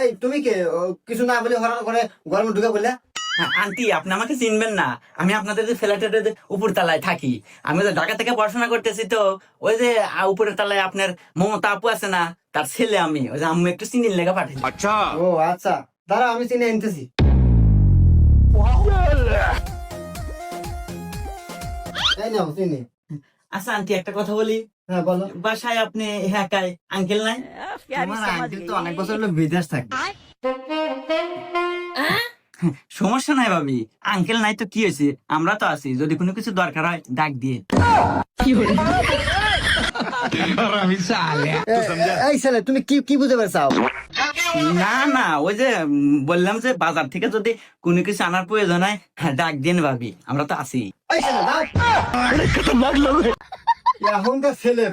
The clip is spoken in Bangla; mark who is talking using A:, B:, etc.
A: এই তুমি কে কিছু না বলে হঠাৎ করে গরমে ঢুকে বললে?
B: আন্টি আপনি আমাকে চিনবেন না, আমি আপনাদের যে ফ্ল্যাটের উপর তলায় থাকি। আমি তো ঢাকা থেকে পড়াশোনা করতেছি, তো ওই যে উপরের তলায় আপনার মমতা আপু আছে না, তার ছেলে আমি। ওই যে আম্মু একটু চিনির লেখা পাঠাই।
A: ও আচ্ছা, দাঁড়া আমি চিনে আনতেছি। এই নাও চিনি।
B: আচ্ছা আন্টি একটা কথা বলি,
A: হ্যাঁ বলো।
B: বাসায় আপনি একাই, আঙ্কেল নাই?
A: আমার আঙ্কেল তো অনেক বছর হলো বিদেশ থাকে।
B: সমস্যা নাই ভাবি, আঙ্কেল নাই তো কি হয়েছে, আমরা তো আছি, যদি কোনো কিছু দরকার হয় ডাক দিয়ে।
A: এই ছেলে তুমি কি কি বুঝতে পারছাও?
B: না না, ওই যে বললাম যে বাজার থেকে যদি কোনো কিছু আনার প্রয়োজন হয় ডাক দিন ভাবি, আমরা তো আছি।
A: এই ছেলে দাও। এখনকার ছেলে